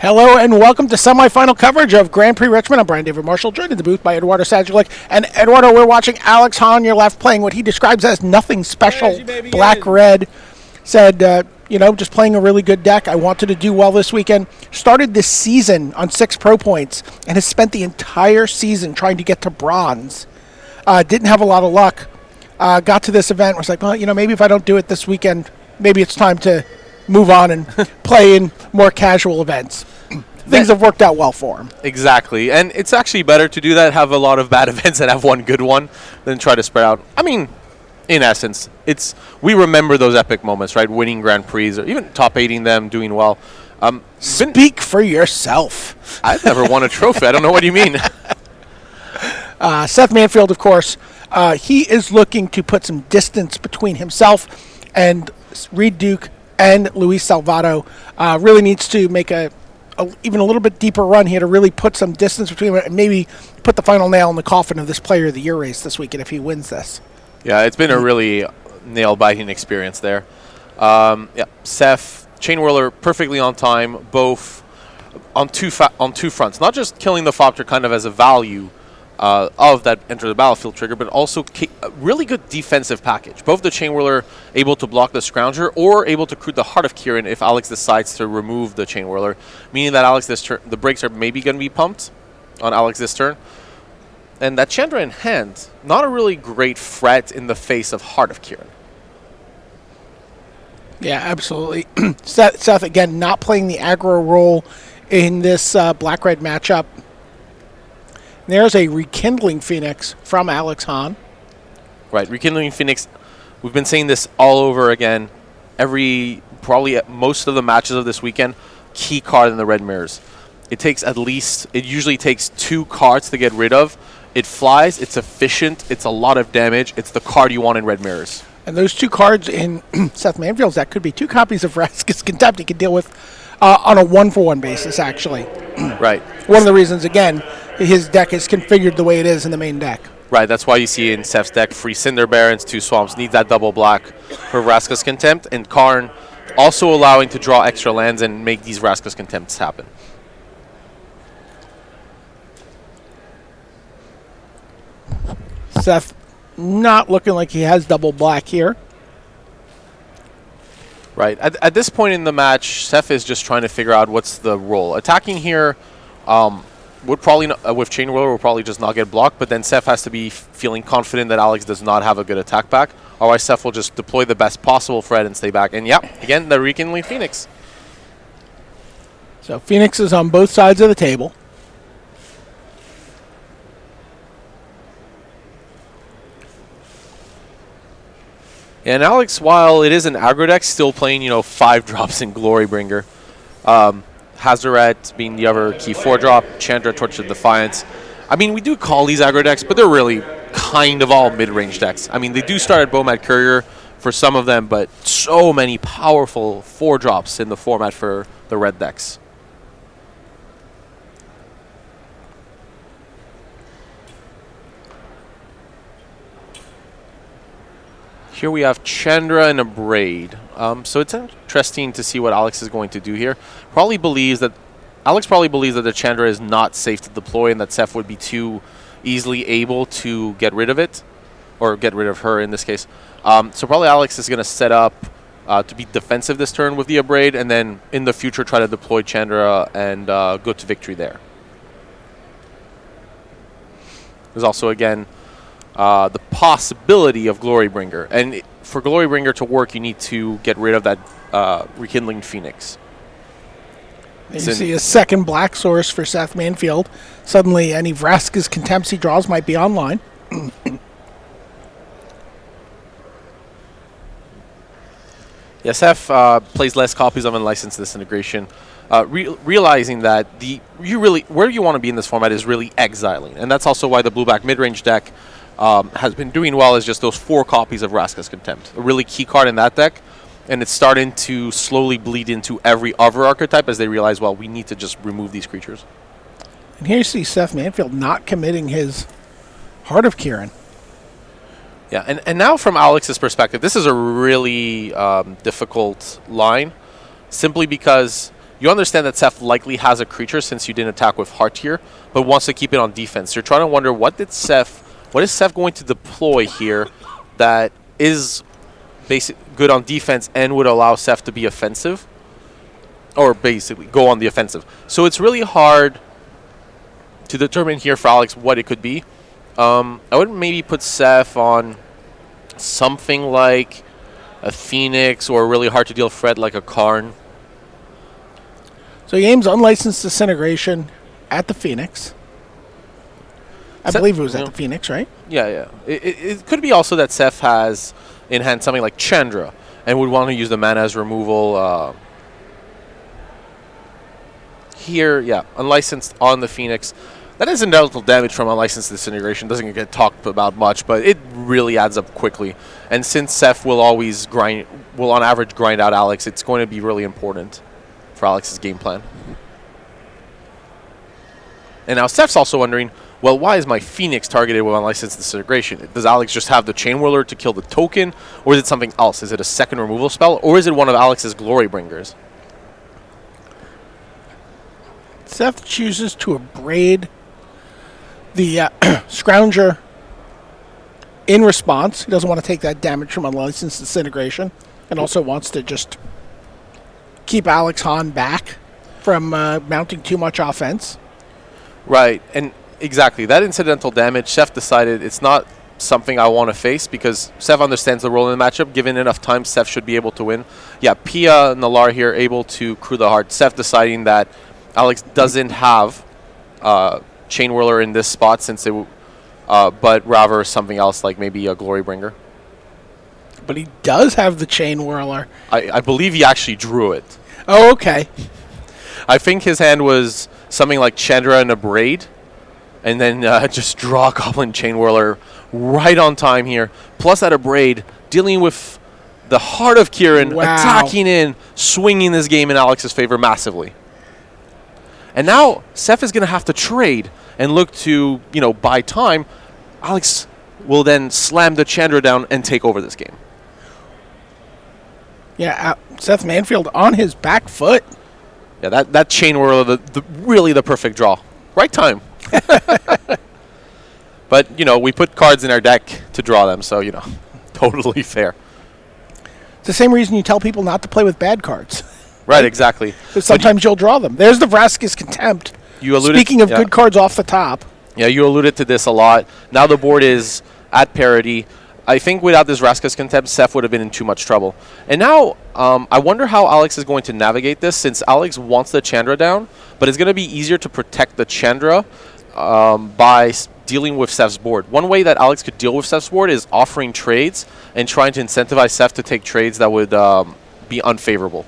Hello and welcome to semifinal coverage of Grand Prix Richmond. I'm Brian David Marshall, joined in the booth by Eduardo Sajulik. And Eduardo, we're watching Alex Hahn on your left playing what he describes as nothing special, black-red. Said, just playing a really good deck. I wanted to do well this weekend. Started this season on 6 pro points and has spent the entire season trying to get to bronze. Didn't have a lot of luck. Got to this event, was like, well, maybe if I don't do it this weekend, maybe it's time to move on and play in more casual events. Things have worked out well for him. Exactly. And it's actually better to do that, have a lot of bad events and have one good one, than try to spread out. I mean, in essence, we remember those epic moments, right? Winning Grand Prix or even top 8ing them, doing well. Speak for yourself. I've never won a trophy. I don't know what you mean. Seth Manfield, of course, he is looking to put some distance between himself and Reed Duke and Luis Salvato. Really needs to make even a little bit deeper run here to really put some distance between them and maybe put the final nail in the coffin of this Player of the Year race this weekend if he wins this. Yeah, it's been a really nail-biting experience there. Seth, Chain Whirler, perfectly on time, both on two fronts. Not just killing the Fopter kind of as a value of that enter the battlefield trigger, but also a really good defensive package. Both the Chain Whirler able to block the Scrounger or able to crew the Heart of Kirin if Alex decides to remove the Chain Whirler, meaning that Alex this turn, the brakes are maybe going to be pumped on Alex this turn. And that Chandra in hand, not a really great threat in the face of Heart of Kirin. Yeah, absolutely. Seth, again, not playing the aggro role in this black-red matchup. There's a Rekindling Phoenix from Alex Hahn. Right, Rekindling Phoenix. We've been saying this all over again. Probably most of the matches of this weekend, key card in the red mirrors. It usually takes 2 cards to get rid of. It flies, it's efficient, it's a lot of damage. It's the card you want in red mirrors. And those 2 cards in Seth Manfield's deck could be 2 copies of Vraska's Contempt he could deal with on a 1-for-1 basis, actually. Right. One of the reasons, again, his deck is configured the way it is in the main deck. Right, that's why you see in Seth's deck 3 Cinder Barons, 2 Swamps, needs that double black for Vraska's Contempt, and Karn also allowing to draw extra lands and make these Vraska's Contempts happen. Seth not looking like he has double black here. Right. At this point in the match, Seth is just trying to figure out what's the role. Attacking here would probably, with Chain Whirler, will probably just not get blocked, but then Seth has to be feeling confident that Alex does not have a good attack back. Otherwise, Seth will just deploy the best possible threat and stay back. And, again, the Rekindling Phoenix. So Phoenix is on both sides of the table. And Alex, while it is an aggro deck, still playing, 5 drops in Glorybringer. Hazaret being the other key 4-drop, Chandra, Torch of Defiance. I mean, we do call these aggro decks, but they're really kind of all mid-range decks. I mean, they do start at Bomad Courier for some of them, but so many powerful 4-drops in the format for the red decks. Here we have Chandra and a Braid. So it's interesting to see what Alex is going to do here. Alex probably believes that the Chandra is not safe to deploy and that Seth would be too easily able to get rid of it, or get rid of her in this case. So probably Alex is going to set up to be defensive this turn with the Braid, and then in the future try to deploy Chandra and go to victory there. There's also, again, the possibility of Glorybringer. And for Glorybringer to work, you need to get rid of that Rekindling Phoenix. You see a second black source for Seth Manfield. Suddenly, any Vraska's Contempts he draws might be online. Yes, Seth plays less copies of Unlicensed Disintegration, realizing that where you want to be in this format is really exiling. And that's also why the blue-black mid-range deck has been doing well, is just those 4 copies of Vraska's Contempt. A really key card in that deck, and it's starting to slowly bleed into every other archetype as they realize, well, we need to just remove these creatures. And here you see Seth Manfield not committing his Heart of Kirin. Yeah, and now from Alex's perspective, this is a really difficult line, simply because You understand that Seth likely has a creature since you didn't attack with Heart here, but wants to keep it on defense. You're trying to wonder what is Seth going to deploy here that is good on defense and would allow Seth to be offensive, or basically go on the offensive. So it's really hard to determine here for Alex what it could be. I would maybe put Seth on something like a Phoenix, or a really hard to deal threat like a Karn. So he aims Unlicensed Disintegration at the Phoenix. I believe it was at the Phoenix, right? Yeah. It could be also that Seth has in hand something like Chandra and would want to use the mana as removal. Here, yeah, Unlicensed on the Phoenix. That is incidental damage from Unlicensed Disintegration. Doesn't get talked about much, but it really adds up quickly. And since Seth will always on average grind out Alex, it's going to be really important for Alex's game plan. And now Seth's also wondering, well, why is my Phoenix targeted with Unlicensed Disintegration? Does Alex just have the Chain Whirler to kill the token, or is it something else? Is it a second removal spell, or is it one of Alex's Glory Bringers? Seth chooses to abrade the Scrounger in response. He doesn't want to take that damage from Unlicensed Disintegration, and also wants to just keep Alex Hahn back from mounting too much offense. Right, and exactly. That incidental damage, Seth decided it's not something I want to face because Seth understands the role in the matchup. Given enough time, Seth should be able to win. Yeah, Pia and Nalar here able to crew the heart. Seth deciding that Alex doesn't have Chain Whirler in this spot, since it, but rather something else like maybe a Glory Bringer. But he does have the Chain Whirler. I believe he actually drew it. Oh, okay. I think his hand was something like Chandra and a Braid, and then just draw a Goblin Chain Whirler right on time here. Plus that a Braid, dealing with the Heart of Kieran, attacking in, swinging this game in Alex's favor massively. And now Seth is going to have to trade and look to, buy time. Alex will then slam the Chandra down and take over this game. Yeah, Seth Manfield on his back foot. Yeah, that Chain Whirler, really the perfect draw. Right time. But, we put cards in our deck to draw them, so, totally fair. It's the same reason you tell people not to play with bad cards. Right, exactly. Because sometimes you'll draw them. There's the Vraska's Contempt. Speaking of good cards off the top. Yeah, you alluded to this a lot. Now the board is at parity. I think without this Vraska's Contempt, Seth would have been in too much trouble. And now I wonder how Alex is going to navigate this, since Alex wants the Chandra down, but it's going to be easier to protect the Chandra by dealing with Seth's board. One way that Alex could deal with Seth's board is offering trades and trying to incentivize Seth to take trades that would be unfavorable.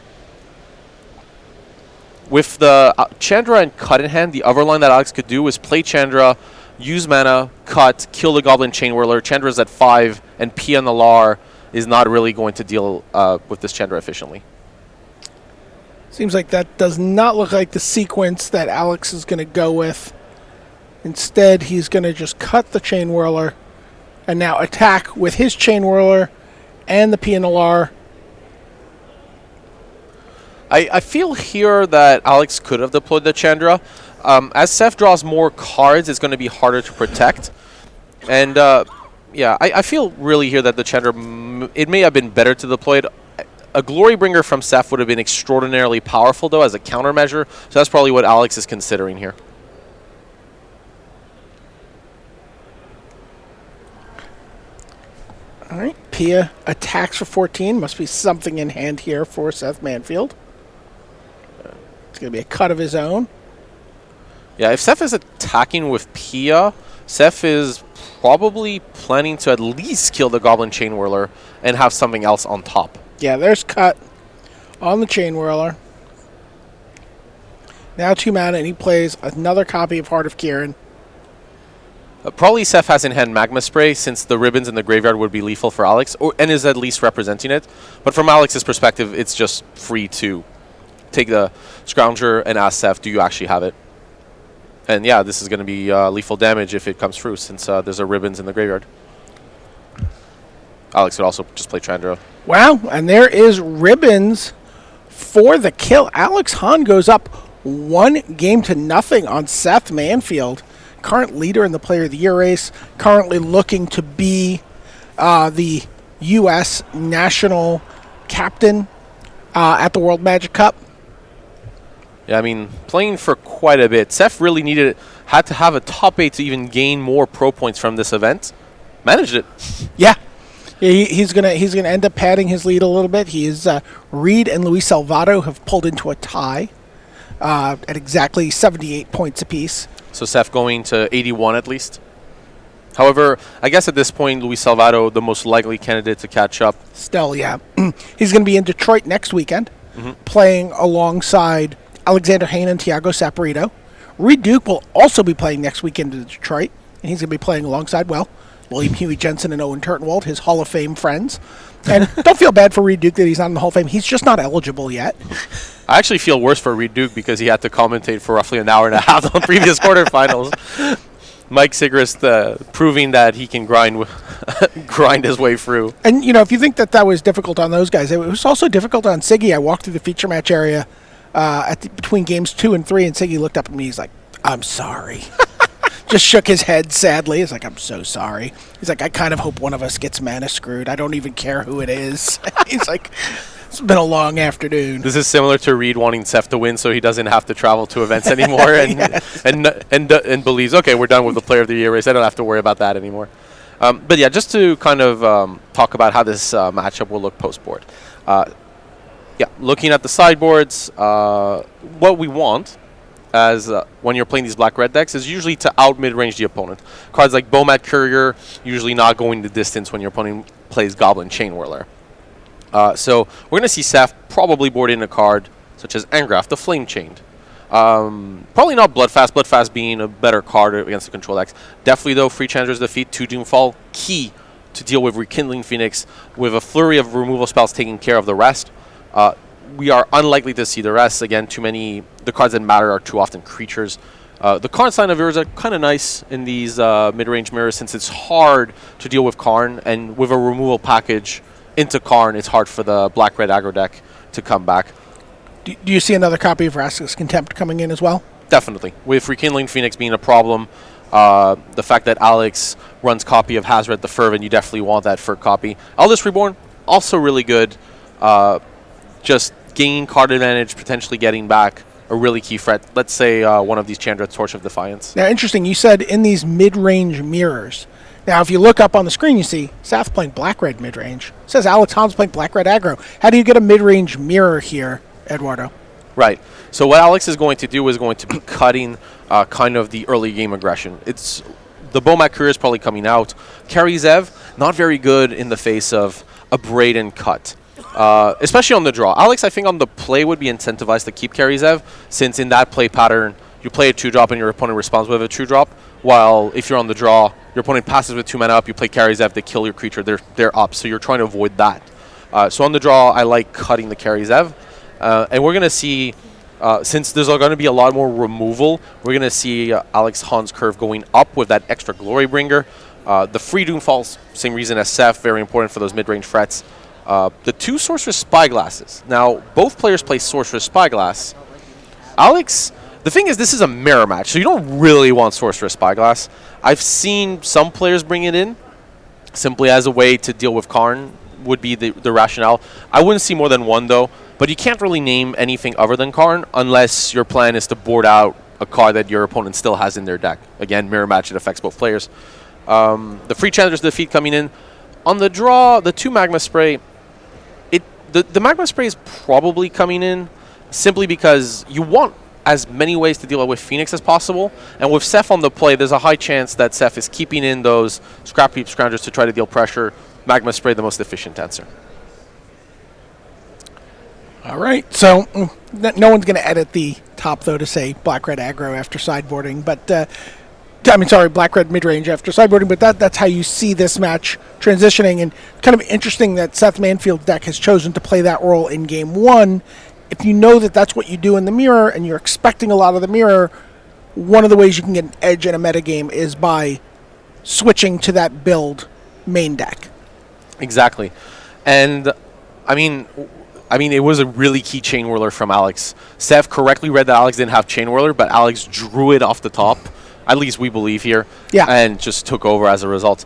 With the Chandra and Cut in hand, the other line that Alex could do is play Chandra, use mana, cut, kill the Goblin Chain Whirler. Chandra's at 5, and Pia Nalar is not really going to deal with this Chandra efficiently. Seems like that does not look like the sequence that Alex is going to go with. Instead, he's going to just cut the Chain Whirler and now attack with his Chain Whirler and the Pia Nalar. I feel here that Alex could have deployed the Chandra. As Seth draws more cards, it's going to be harder to protect. And, I feel really here that the Chandra, it may have been better to deploy it. A Glory Bringer from Seth would have been extraordinarily powerful, though, as a countermeasure. So that's probably what Alex is considering here. All right, Pia attacks for 14. Must be something in hand here for Seth Manfield. It's going to be a cut of his own. Yeah, if Seth is attacking with Pia, Seth is probably planning to at least kill the Goblin Chain Whirler and have something else on top. Yeah, there's cut on the Chain Whirler. Now 2 mana, and he plays another copy of Heart of Kieran. Probably Seth has in hand Magma Spray, since the ribbons in the graveyard would be lethal for Alex, and is at least representing it. But from Alex's perspective, it's just free to take the Scrounger and ask Seth, do you actually have it? And yeah, this is going to be lethal damage if it comes through, since there's a ribbons in the graveyard. Alex could also just play Chandra. Wow, and there is ribbons for the kill. Alex Hahn goes up 1-0 on Seth Manfield, current leader in the Player of the Year race, currently looking to be the U.S. national captain at the World Magic Cup. Yeah, I mean, playing for quite a bit. Seth really had to have a top 8 to even gain more pro points from this event. Managed it. Yeah. He's gonna end up padding his lead a little bit. Reed and Luis Salvato have pulled into a tie at exactly 78 points apiece. So Seth going to 81 at least. However, I guess at this point, Luis Salvato, the most likely candidate to catch up. Still, yeah. He's going to be in Detroit next weekend, playing alongside Alexander Hayne and Thiago Saporito. Reed Duke will also be playing next weekend in Detroit, and he's going to be playing alongside, William Huey Jensen and Owen Turtenwald, his Hall of Fame friends. And don't feel bad for Reed Duke that he's not in the Hall of Fame. He's just not eligible yet. I actually feel worse for Reed Duke because he had to commentate for roughly an hour and a half on previous quarterfinals. Mike Sigrist proving that he can grind his way through. And, if you think that was difficult on those guys, it was also difficult on Siggy. I walked through the feature match area between games 2 and 3, and Siggy looked up at me. He's like, "I'm sorry." Just shook his head sadly. He's like, "I'm so sorry." He's like, "I kind of hope one of us gets mana screwed. I don't even care who it is." He's like, "It's been a long afternoon." This is similar to Reed wanting Seth to win so he doesn't have to travel to events anymore and believes, okay, we're done with the Player of the Year race. I don't have to worry about that anymore. But yeah, just to kind of talk about how this matchup will look post-board. Looking at the sideboards, what we want as when you're playing these black-red decks is usually to out-mid-range the opponent. Cards like Bomat Courier usually not going the distance when your opponent plays Goblin Chain Whirler. So we're going to see Seth probably board in a card such as Angrath, the Flame Chained. Probably not Bloodfast, Bloodfast being a better card against the control decks. Definitely, though, Free Chancer's Defeat, 2 Doomfall, key to deal with Rekindling Phoenix, with a flurry of removal spells taking care of the rest. We are unlikely to see the rest. Again, the cards that matter are too often creatures. The Karn Sign of Urza, kind of nice in these mid-range mirrors since it's hard to deal with Karn, and with a removal package into Karn, it's hard for the black-red aggro deck to come back. Do you see another copy of Rascal's Contempt coming in as well? Definitely. With Rekindling Phoenix being a problem, the fact that Alex runs copy of Hazret the Fervent, you definitely want that for copy. Eldest Reborn, also really good. Just gaining card advantage, potentially getting back a really key threat. Let's say one of these Chandra Torch of Defiance. Now, interesting, you said in these mid-range mirrors. Now, if you look up on the screen, you see Seth playing black-red mid-range. It says Alex Hahn's playing black-red aggro. How do you get a mid-range mirror here, Eduardo? Right. So what Alex is going to do is going to be cutting kind of the early game aggression. It's the Bomat Courier is probably coming out. Carry Zev, not very good in the face of a Braid and Cut. Especially on the draw. Alex, I think on the play would be incentivized to keep Carry Zev, since in that play pattern, you play a 2-drop and your opponent responds with a 2-drop, while if you're on the draw, your opponent passes with 2 mana up, you play Carry Zev, they kill your creature, they're up, so you're trying to avoid that. So on the draw, I like cutting the Carry Zev, and we're going to see, since there's going to be a lot more removal, we're going to see Alex Hahn's curve going up with that extra Glory Bringer. The free Doomfalls, same reason as Seth, very important for those mid-range threats. The 2 Sorceress Spyglasses. Now, both players play Sorceress Spyglass. Alex, the thing is, this is a mirror match, so you don't really want Sorceress Spyglass. I've seen some players bring it in simply as a way to deal with Karn, would be the rationale. I wouldn't see more than one, though, but you can't really name anything other than Karn unless your plan is to board out a card that your opponent still has in their deck. Again, mirror match, it affects both players. The Free Challenger's Defeat coming in. On the draw, the 2 Magma Spray, the Magma Spray is probably coming in simply because you want as many ways to deal with Phoenix as possible, and with Seth on the play, there's a high chance that Seth is keeping in those Scrap Heap Scroungers to try to deal pressure. Magma Spray, the most efficient answer. All right, so no one's going to edit the top, though, to say black-red aggro after sideboarding, but black-red mid-range after sideboarding, but that's how you see this match transitioning, and kind of interesting that Seth Manfield's deck has chosen to play that role in Game 1. If you know that that's what you do in the mirror, and you're expecting a lot of the mirror, one of the ways you can get an edge in a metagame is by switching to that build main deck. Exactly. And, I mean, I mean, it was a really key chain whirler from Alex. Seth correctly read that Alex didn't have chain whirler, but Alex drew it off the top. At least we believe here. Yeah. And just took over as a result.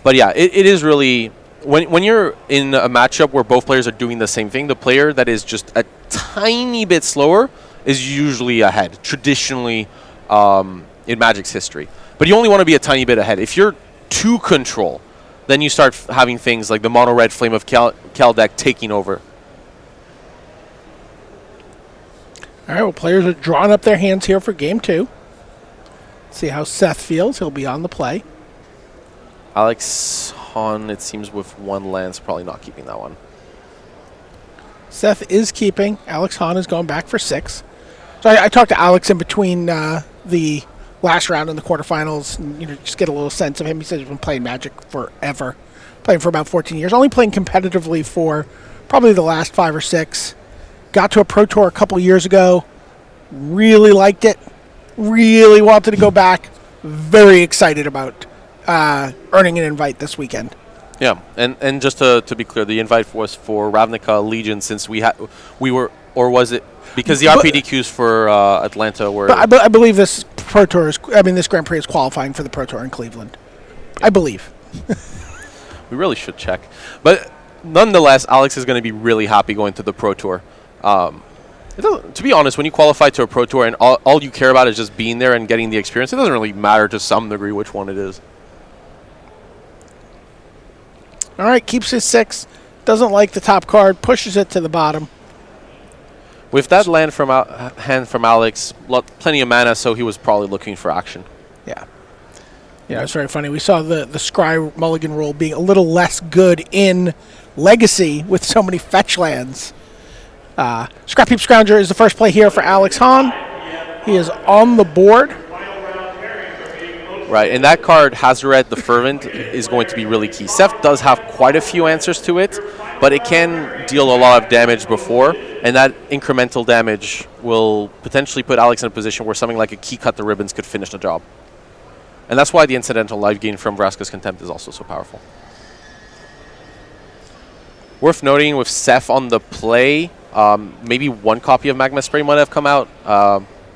But yeah, it is really, when you're in a matchup where both players are doing the same thing, the player that is just a tiny bit slower is usually ahead, traditionally in Magic's history. But you only want to be a tiny bit ahead. If you're to control, then you start having things like the mono red Flame of Kel deck taking over. All right, well, players are drawing up their hands here for game 2. See how Seth feels. He'll be on the play. Alex Hahn, it seems, with one lance, probably not keeping that one. Seth is keeping. Alex Hahn is going back for 6. So I talked to Alex in between the last round in the quarterfinals, and just get a little sense of him. He says he's been playing Magic forever, playing for about 14 years, only playing competitively for probably the last 5 or 6. Got to a Pro Tour a couple years ago, really liked it, really wanted to go back, very excited about earning an invite this weekend. Yeah, and just to be clear, the invite was for Ravnica Legion, since we were, or was it because the RPDQs for Atlanta were? But I believe this Pro Tour this Grand Prix is qualifying for the Pro Tour in Cleveland. I believe. We really should check, but nonetheless, Alex is going to be really happy going to the Pro Tour. To be honest, when you qualify to a Pro Tour and all you care about is just being there and getting the experience, it doesn't really matter to some degree which one it is. All right, keeps his 6. Doesn't like the top card, pushes it to the bottom. With that hand from Alex, plenty of mana, so he was probably looking for action. Yeah. Yeah, it's very funny. We saw the Scry Mulligan rule being a little less good in Legacy with so many fetch lands. Scrap Heap Scrounger is the first play here for Alex Hahn. He is on the board. Right, and that card, Hazoret the Fervent, is going to be really key. Seth does have quite a few answers to it, but it can deal a lot of damage before, and that incremental damage will potentially put Alex in a position where something like a Key Cut the Ribbons could finish the job. And that's why the incidental life gain from Vraska's Contempt is also so powerful. Worth noting with Seth on the play, maybe one copy of Magma Spray might have come out.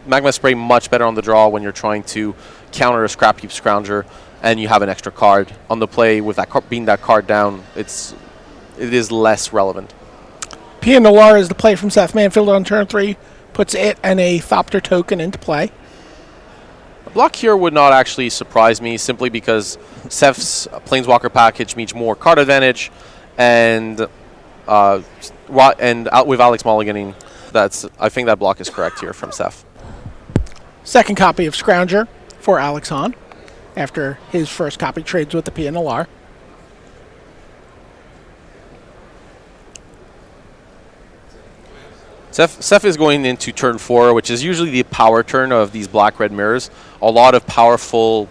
Magma Spray much better on the draw when you're trying to counter a Scrap Heap Scrounger and you have an extra card. On the play, with that being that card down, it is less relevant. Pia Noir is the play from Seth Manfield on turn 3. Puts it and a Thopter token into play. A block here would not actually surprise me, simply because Seth's Planeswalker package means more card advantage, and with Alex mulliganing, I think that block is correct here from Seth. Second copy of Scrounger for Alex Hahn after his first copy trades with the PNLR. Seth is going into turn 4, which is usually the power turn of these black-red mirrors. A lot of powerful,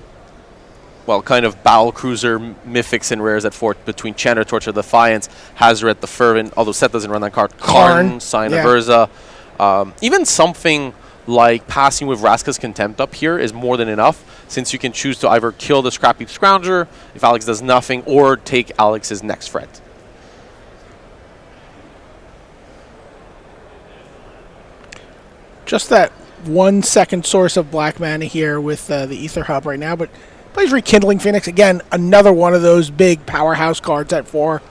well, kind of Battle Cruiser mythics and rares at 4 between Chandra, Torch of Defiance, Hazoret the Fervent, although Seth doesn't run that card, Karn, Sign of Urza. Even something like passing with Vraska's Contempt up here is more than enough, since you can choose to either kill the Scrap Heap Scrounger if Alex does nothing, or take Alex's next threat. Just that 1 second source of black mana here with the Ether Hub right now, but plays Rekindling Phoenix. Again, another one of those big powerhouse cards at 4.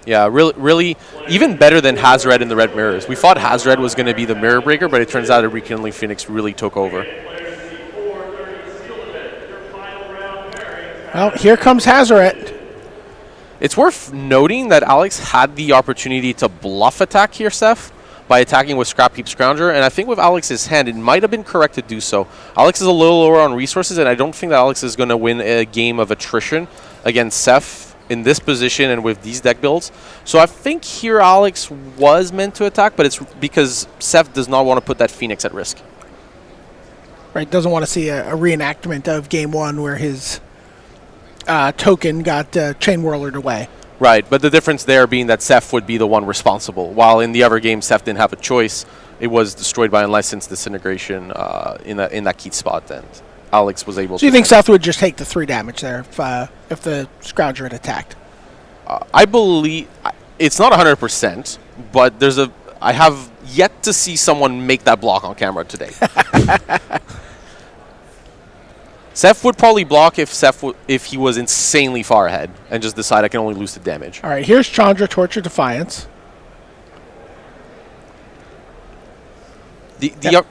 Yeah, really, even better than Hazoret in the red mirrors. We thought Hazoret was going to be the mirror breaker, but it turns out that Rekindling Phoenix really took over. Well, here comes Hazoret. It's worth noting that Alex had the opportunity to bluff attack here, Seth, by attacking with Scrap Heap Scrounger, and I think with Alex's hand, it might have been correct to do so. Alex is a little lower on resources, and I don't think that Alex is going to win a game of attrition against Seth in this position and with these deck builds. So I think here Alex was meant to attack, but it's because Seth does not want to put that Phoenix at risk. Right, doesn't want to see a reenactment of Game 1 where his token got chain whirlered away. Right, but the difference there being that Seth would be the one responsible, while in the other game Seth didn't have a choice. It was destroyed by Unlicensed Disintegration in that key spot, and Alex was able to... So you think Seth would just take the 3 damage there if the Scrounger had attacked? I believe... It's not 100%, but I have yet to see someone make that block on camera today. Seth would probably block if he was insanely far ahead and just decide I can only lose the damage. All right, here's Chandra Torture Defiance.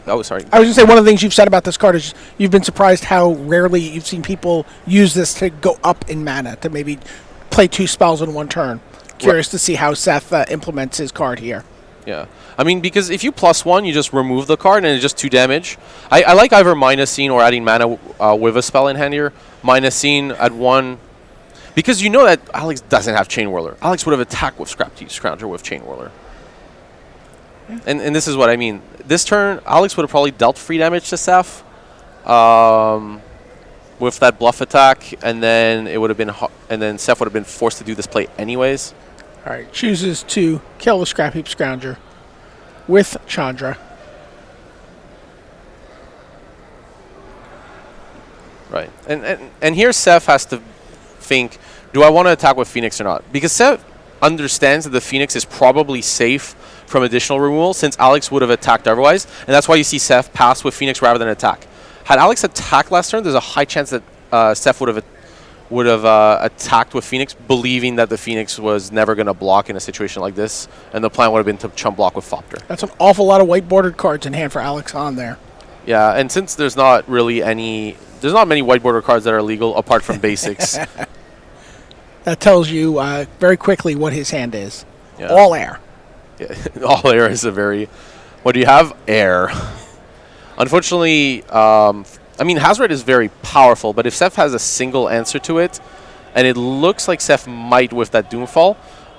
Oh, sorry. I was going to say, one of the things you've said about this card is you've been surprised how rarely you've seen people use this to go up in mana, to maybe play 2 spells in one turn. Curious to see how Seth implements his card here. Yeah. I mean, because if you +1, you just remove the card and it's just 2 damage. I like either minusing or adding mana with a spell in hand here. Minusing at 1. Because you know that Alex doesn't have Chain Whirler. Alex would have attacked with Scrounger with Chain Whirler. And this is what I mean. This turn, Alex would have probably dealt free damage to Seth with that bluff attack, and then it would have been, and then Seth would have been forced to do this play anyways. All right, chooses to kill the Scrap Heap Scrounger with Chandra. Right, and here Seth has to think, do I want to attack with Phoenix or not? Because Seth understands that the Phoenix is probably safe from additional removal since Alex would have attacked otherwise, and that's why you see Seth pass with Phoenix rather than attack. Had Alex attacked last turn, there's a high chance that Seth would have attacked with Phoenix, believing that the Phoenix was never going to block in a situation like this, and the plan would have been to chump block with Fopter. That's an awful lot of white bordered cards in hand for Alex on there. Yeah, and since there's not many white border cards that are legal apart from basics. That tells you very quickly what his hand is. Yeah. All air. Yeah, all air is a very... What do you have? Air. Unfortunately, I mean, Hazoret is very powerful, but if Seth has a single answer to it, and it looks like Seth might with that Doomfall,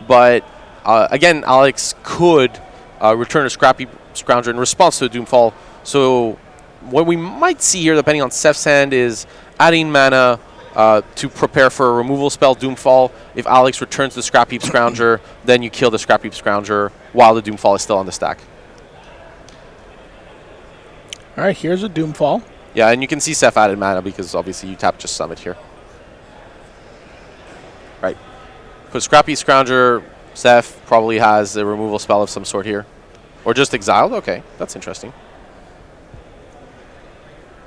but again, Alex could return a Scrappy Scrounger in response to a Doomfall. So what we might see here, depending on Seth's hand, is adding mana to prepare for a removal spell, Doomfall. If Alex returns the Scrap Heap Scrounger, then you kill the Scrap Heap Scrounger while the Doomfall is still on the stack. All right, here's a Doomfall. Yeah, and you can see Seth added mana because obviously you tap just Summit here. Right. Put Scrap Heap Scrounger. Seth probably has a removal spell of some sort here. Or just exiled? Okay, that's interesting.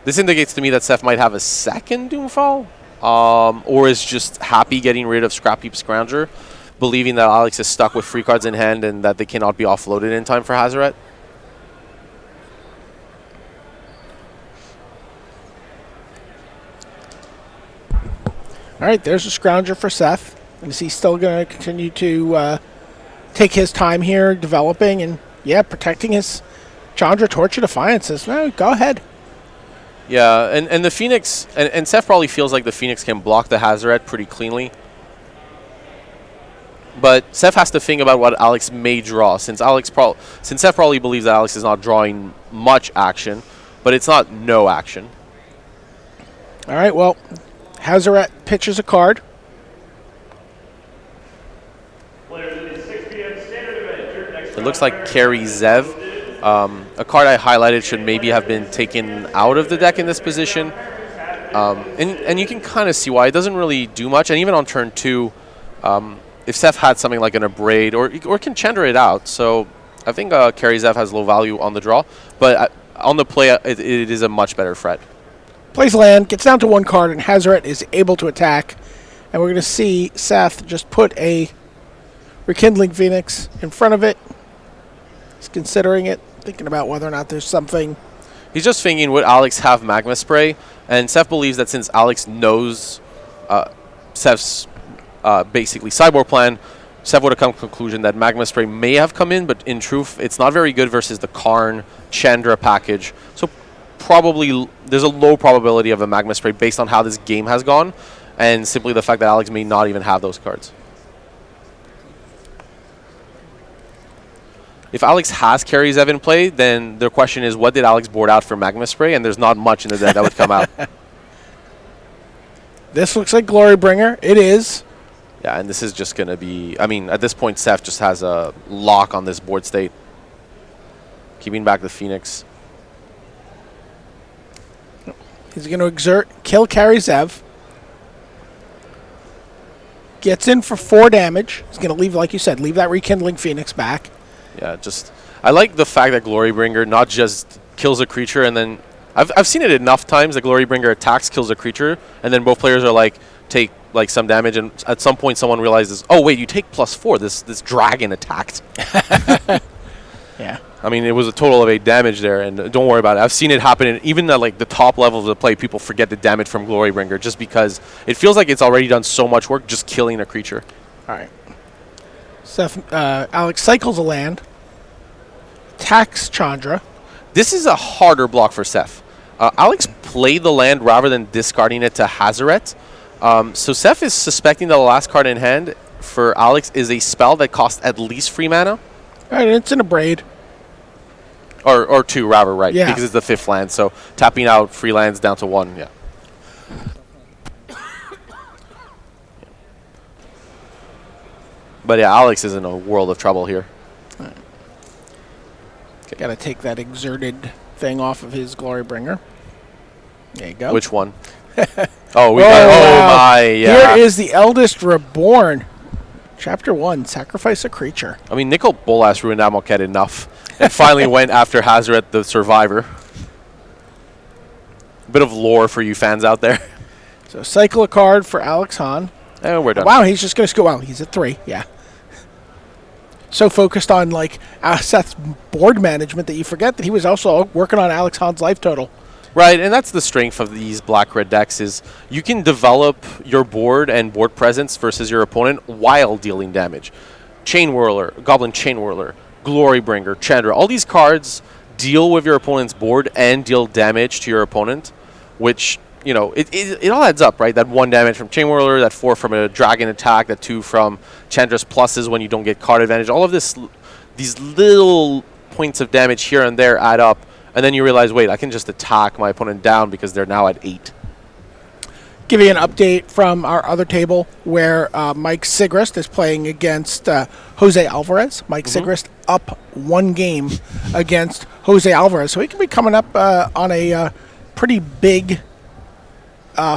This indicates to me that Seth might have a second Doomfall. Or is just happy getting rid of Scrap Heap Scrounger, believing that Alex is stuck with free cards in hand and that they cannot be offloaded in time for Hazoret. All right, there's a Scrounger for Seth. And is he still going to continue to take his time here developing and, yeah, protecting his Chandra Torture Defiances? No, go ahead. Yeah, and the Phoenix, and Seth probably feels like the Phoenix can block the Hazoret pretty cleanly. But Seth has to think about what Alex may draw, since Seth probably believes that Alex is not drawing much action, but it's not no action. All right, well, Hazoret pitches a card. It looks like Carry Zev. A card I highlighted should maybe have been taken out of the deck in this position. And you can kind of see why. It doesn't really do much. And even on turn 2, if Seth had something like an Abrade, or can Chandra it out. So I think Carry Zev has low value on the draw. But on the play, it is a much better threat. Plays land, gets down to 1 card, and Hazoret is able to attack. And we're going to see Seth just put a Rekindling Phoenix in front of it. He's considering it, thinking about whether or not there's something. He's just thinking, would Alex have Magma Spray? And Seth believes that since Alex knows Seth's basically sideboard plan, Seth would have come to the conclusion that Magma Spray may have come in, but in truth, it's not very good versus the Karn Chandra package. So probably there's a low probability of a Magma Spray based on how this game has gone, and simply the fact that Alex may not even have those cards. If Alex has Carry Zev in play, then the question is, what did Alex board out for Magma Spray? And there's not much in the deck that would come out. This looks like Glorybringer. It is. Yeah, and this is just going to be... I mean, at this point, Seth just has a lock on this board state. Keeping back the Phoenix. He's going to kill Carry Zev. Gets in for 4 damage. He's going to leave, like you said, leave that Rekindling Phoenix back. Yeah, just I like the fact that Glorybringer not just kills a creature and then I've seen it enough times that Glorybringer attacks, kills a creature, and then both players are like take like some damage, and at some point someone realizes, oh wait, you take +4. This dragon attacked. Yeah. I mean, it was a total of 8 damage there, and don't worry about it. I've seen it happen, and even at like the top levels of the play, people forget the damage from Glorybringer just because it feels like it's already done so much work just killing a creature. All right. Alex cycles a land, attacks Chandra. This is a harder block for Seth. Alex played the land rather than discarding it to Hazaret. So Seth is suspecting that the last card in hand for Alex is a spell that costs at least 3 mana. All right, it's in a braid. Or 2, rather, right? Yeah. Because it's the 5th land, so tapping out free lands down to 1, yeah. But yeah, Alex is in a world of trouble here. Right. Got to take that exerted thing off of his Glorybringer. There you go. Which one? Oh, we got. Oh my! Yeah. Here is the Eldest Reborn. Chapter 1, Sacrifice a Creature. I mean, Nicol Bolas ruined Amonkhet enough, and finally went after Hazaret the Survivor. Bit of lore for you fans out there. So cycle a card for Alex Hahn. And we're done. Wow, he's just going to go. Wow, he's at 3. Yeah. So focused on like Seth's board management that you forget that he was also working on Alex Hahn's life total. Right, and that's the strength of these black-red decks is you can develop your board and board presence versus your opponent while dealing damage. Chain Whirler, Goblin Chain Whirler, Glorybringer, Chandra, all these cards deal with your opponent's board and deal damage to your opponent, which, you know, it all adds up, right? That 1 damage from Chain Whirler, that 4 from a dragon attack, that 2 from Chandra's pluses when you don't get card advantage. All of these little points of damage here and there add up. And then you realize, wait, I can just attack my opponent down because they're now at 8. Give you an update from our other table where Mike Sigrist is playing against Jose Alvarez. Mike Sigrist up 1 game against Jose Alvarez. So he could be coming up on a pretty big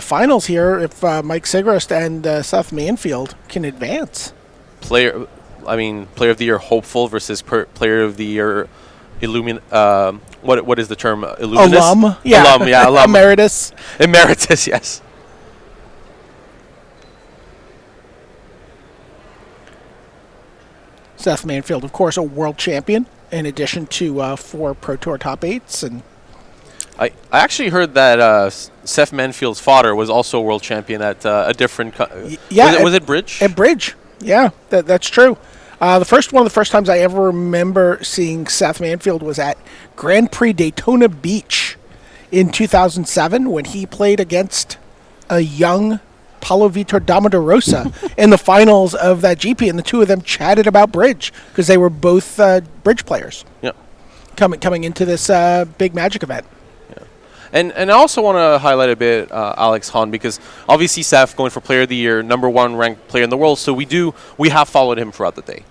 finals here if Mike Sigrist and Seth Manfield can advance. Player of the Year hopeful versus Player of the Year what is the term? Illuminous? Alum. Yeah. Alum, yeah. Alum. Emeritus. Emeritus, yes. Seth Manfield, of course, a world champion, in addition to 4 Pro Tour top 8s. And I actually heard that Seth Manfield's father was also a world champion at a different... Was it Bridge? At Bridge, yeah, that's true. One of the first times I ever remember seeing Seth Manfield was at Grand Prix Daytona Beach in 2007 when he played against a young Paulo Vitor Damarosa in the finals of that GP, and the two of them chatted about Bridge because they were both Bridge players. Yeah, coming into this big Magic event. Yeah, and I also want to highlight a bit Alex Hahn because obviously Seth going for Player of the Year, #1 ranked player in the world, so we have followed him throughout the day.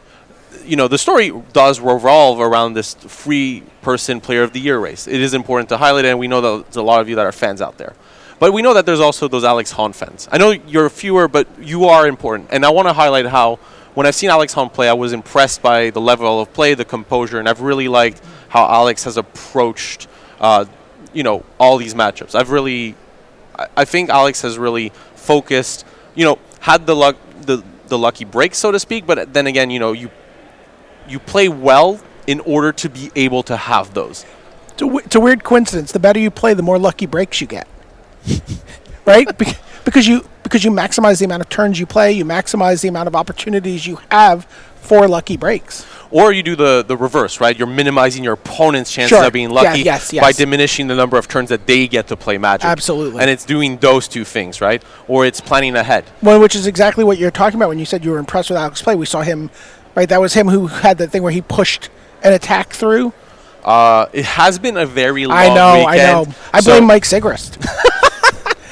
You know, the story does revolve around this free person Player of the Year race. It is important to highlight it, and we know that there's a lot of you that are fans out there. But we know that there's also those Alex Hahn fans. I know you're fewer, but you are important. And I want to highlight how, when I've seen Alex Hahn play, I was impressed by the level of play, the composure, and I've really liked how Alex has approached, all these matchups. I think Alex has really focused, had the luck, the lucky break, so to speak. But then again, you play well in order to be able to have those. It's a weird coincidence. The better you play, the more lucky breaks you get. Right? Because you maximize the amount of turns you play, you maximize the amount of opportunities you have for lucky breaks. Or you do the reverse, right? You're minimizing your opponent's chances of being lucky by diminishing the number of turns that they get to play Magic. Absolutely. And it's doing those two things, right? Or it's planning ahead. Well, which is exactly what you're talking about when you said you were impressed with Alex's play. We saw him, right? That was him who had that thing where he pushed an attack through. It has been a very long weekend. I know. I blame Mike Sigrist.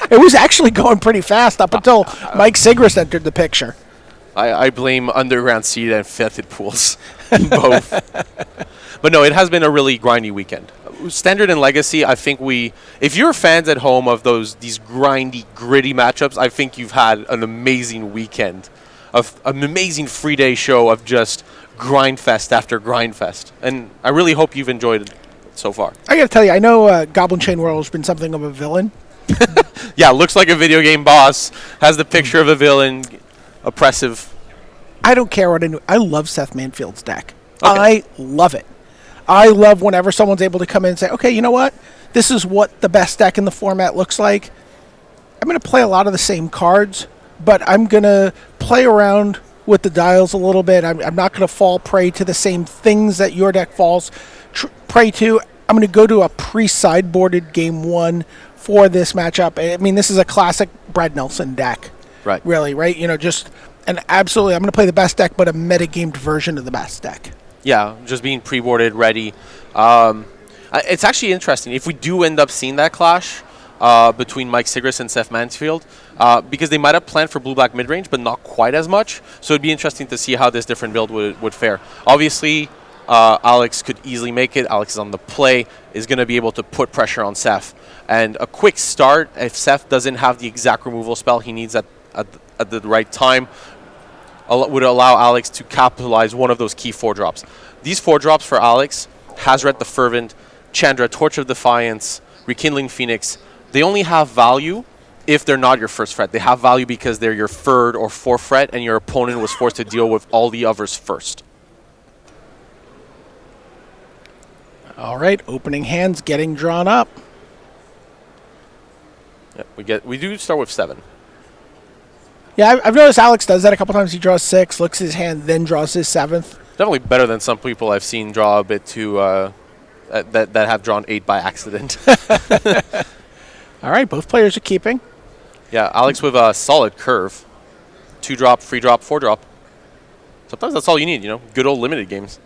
It was actually going pretty fast up until Mike Sigrist entered the picture. I blame Underground Seed and Fetid Pools. Both. But no, it has been a really grindy weekend. Standard and Legacy, I think if you're fans at home of these grindy, gritty matchups, I think you've had an amazing weekend. an amazing free day show of just grindfest after grindfest. And I really hope you've enjoyed it so far. I got to tell you, I know Goblin Chain Whirler has been something of a villain. Yeah, looks like a video game boss, has the picture of a villain, oppressive. I don't care what I do. I love Seth Manfield's deck. Okay. I love it. I love whenever someone's able to come in and say, okay, you know what? This is what the best deck in the format looks like. I'm going to play a lot of the same cards, but I'm going to play around with the dials a little bit. I'm not going to fall prey to the same things that your deck falls prey to. I'm going to go to a pre-sideboarded game one for this matchup. I mean, this is a classic Brad Nelson deck. Right. Really, right? You know, just an absolutely, I'm going to play the best deck, but a metagamed version of the best deck. Yeah, just being pre-boarded, ready. It's actually interesting. If we do end up seeing that clash between Mike Sigris and Seth Mansfield, because they might have planned for blue-black mid-range, but not quite as much. So it'd be interesting to see how this different build would fare. Obviously, Alex could easily make it. Alex is on the play, is going to be able to put pressure on Seth. And a quick start, if Seth doesn't have the exact removal spell he needs at the right time, would allow Alex to capitalize one of those key 4-drops. These 4-drops for Alex, Hazret the Fervent, Chandra, Torch of Defiance, Rekindling Phoenix, they only have value if they're not your first threat. They have value because they're your third or fourth threat, and your opponent was forced to deal with all the others first. All right, opening hands getting drawn up. Yeah, we do start with 7. Yeah, I've noticed Alex does that a couple times. He draws 6, looks at his hand, then draws his 7th. Definitely better than some people I've seen draw a bit too, that have drawn 8 by accident. All right, both players are keeping. Yeah, Alex with a solid curve. 2-drop, 3-drop, 4-drop. Sometimes that's all you need, you know, good old limited games.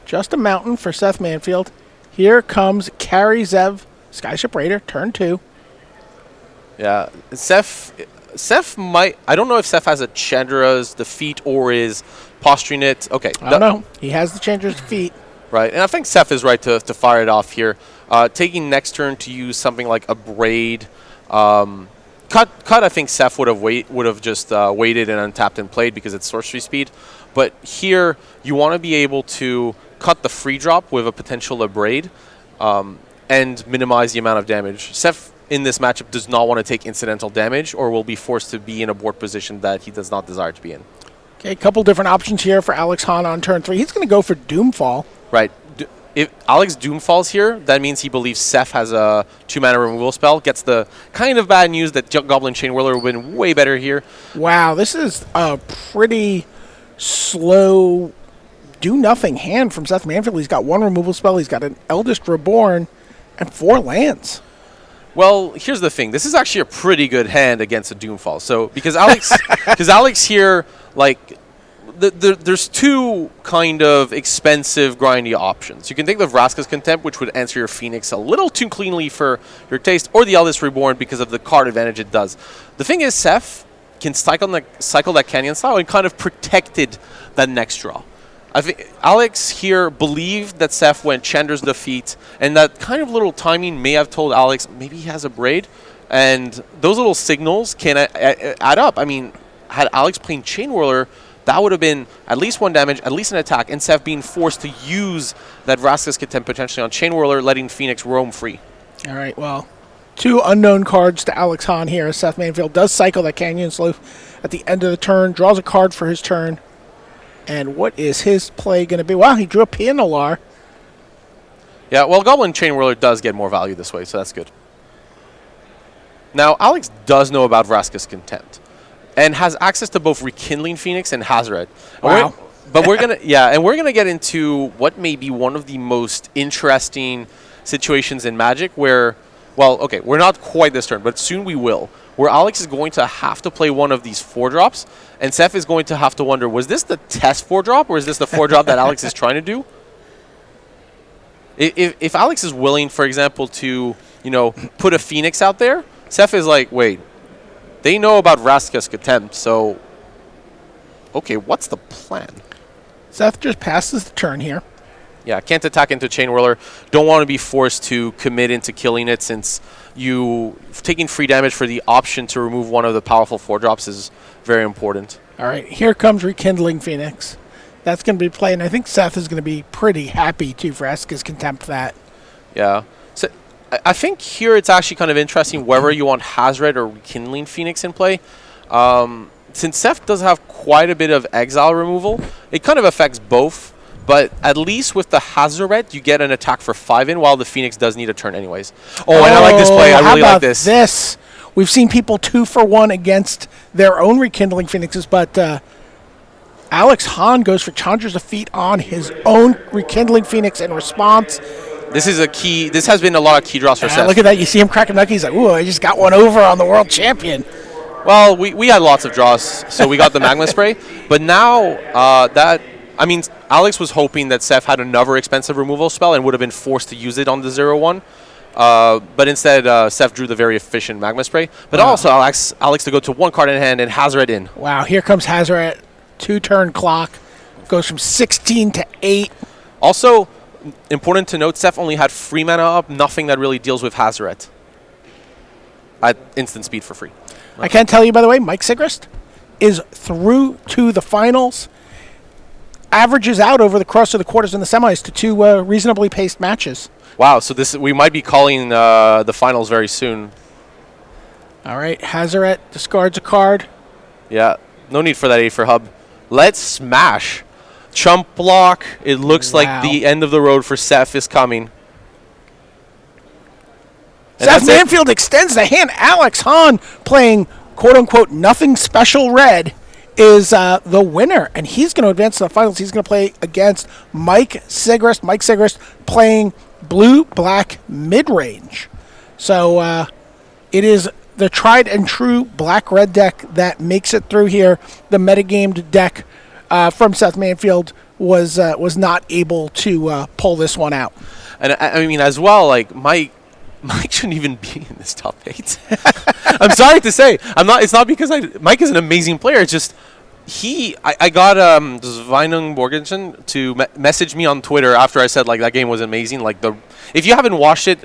Just a mountain for Seth Manfield. Here comes Carry Zev, Skyship Raider, turn 2. Yeah, Seth might... I don't know if Seth has a Chandra's Defeat or is posturing it. Okay. I don't know. He has the Chandra's Defeat. Right, and I think Seth is right to fire it off here. Taking next turn to use something like a Braid. Cut, I think Seth would have just waited and untapped and played because it's sorcery speed. But here, you want to be able to cut the free drop with a potential Braid and minimize the amount of damage. Seth, in this matchup, does not want to take incidental damage or will be forced to be in a board position that he does not desire to be in. Okay, a couple different options here for Alex Hahn on turn 3. He's going to go for Doomfall. Right. If Alex Doomfalls here, that means he believes Seth has a 2-mana removal spell. Gets the kind of bad news that Goblin Chain Whirler would have been way better here. Wow, this is a pretty slow do-nothing hand from Seth Manfield. He's got 1 removal spell. He's got an Eldest Reborn and 4 lands. Well, here's the thing. This is actually a pretty good hand against a Doomfall. So, because Alex here, like... There's 2 kind of expensive, grindy options. You can take the Vraska's Contempt, which would answer your Phoenix a little too cleanly for your taste, or the Eldest Reborn because of the card advantage it does. The thing is, Seth can cycle that Canyon style and kind of protected that next draw. I think Alex here believed that Seth went Chandra's Defeat, and that kind of little timing may have told Alex maybe he has a Braid, and those little signals can add up. I mean, had Alex playing Chain Whirler, that would have been at least 1 damage, at least an attack, and Seth being forced to use that Vraska's Contempt potentially on Chain Whirler, letting Phoenix roam free. All right, well, 2 unknown cards to Alex Hahn here. Seth Manfield does cycle that Canyon Sleuth at the end of the turn, draws a card for his turn. And what is his play going to be? Wow, he drew a Pianolar. Yeah, well, Goblin Chain Whirler does get more value this way, so that's good. Now, Alex does know about Vraska's Contempt and has access to both Rekindling Phoenix and Hazret. Wow. But we're gonna get into what may be one of the most interesting situations in Magic where, well, okay, we're not quite this turn, but soon we will, where Alex is going to have to play one of these 4-drops, and Seth is going to have to wonder, was this the test 4-drop, or is this the 4-drop that Alex is trying to do? If Alex is willing, for example, to, you know, put a Phoenix out there, Seth is like, wait, they know about Vraska's Contempt, so, okay, what's the plan? Seth just passes the turn here. Yeah, can't attack into Chain Whirler. Don't want to be forced to commit into killing it, since taking free damage for the option to remove one of the powerful 4-drops is very important. All right, here comes Rekindling Phoenix. That's going to be playing. I think Seth is going to be pretty happy to for Eska's Contempt that. Yeah. So I think here it's actually kind of interesting whether you want Hazred or Rekindling Phoenix in play. Since Seth does have quite a bit of exile removal, it kind of affects both. But at least with the Hazret, you get an attack for 5 in, while the Phoenix does need a turn anyways. Oh, and I like this play. I really like this. We've seen people 2 for 1 against their own Rekindling Phoenixes, but Alex Hahn goes for Chandra's Defeat on his own Rekindling Phoenix in response. This is a key. This has been a lot of key draws for Seth. Look at that. You see him cracking knuckles. He's like, ooh, I just got one over on the world champion. Well, we had lots of draws, so we got the Magma Spray. But now Alex was hoping that Seth had another expensive removal spell and would have been forced to use it on the 0-1. But instead, Seth drew the very efficient Magma Spray. But also, Alex to go to 1 card in hand and Hazret in. Wow, here comes Hazret. 2-turn clock. Goes from 16 to 8. Also, important to note, Seth only had free mana up, nothing that really deals with Hazret at instant speed for free. I can tell you, by the way, Mike Sigrist is through to the finals. Averages out over the course of the quarters and the semis to 2 reasonably paced matches. Wow, so we might be calling the finals very soon. All right, Hazret discards a card. Yeah, no need for that 8 for Hub. Let's smash. Chump block. It looks like the end of the road for Seth is coming. Seth Manfield extends the hand. Alex Hahn, playing quote-unquote nothing special red, is the winner, and he's going to advance to the finals. He's going to play against Mike Sigrist. Mike Sigrist playing blue-black mid-range. So it is the tried and true black-red deck that makes it through here. The metagamed deck from Seth Manfield was not able to pull this one out. And I mean, as well, like Mike shouldn't even be in this top 8. I'm sorry to say. It's not because Mike is an amazing player. It's just I got Sveinung Borgensen to message me on Twitter after I said like that game was amazing. Like if you haven't watched it,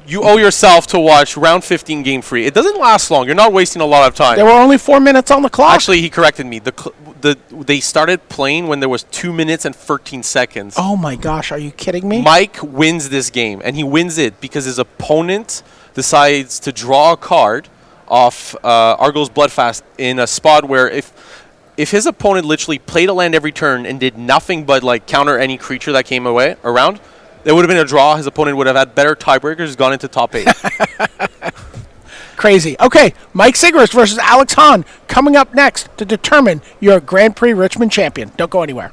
you owe yourself to watch round 15 game free. It doesn't last long. You're not wasting a lot of time. There were only 4 minutes on the clock. Actually, he corrected me. They started playing when there was 2 minutes and 13 seconds. Oh my gosh, are you kidding me? Mike wins this game, and he wins it because his opponent decides to draw a card off Argo's Bloodfast in a spot where if his opponent literally played a land every turn and did nothing but like counter any creature that came around, there would have been a draw. His opponent would have had better tiebreakers, gone into top 8. Crazy. Okay, Mike Sigrist versus Alex Hahn coming up next to determine your Grand Prix Richmond champion. Don't go anywhere.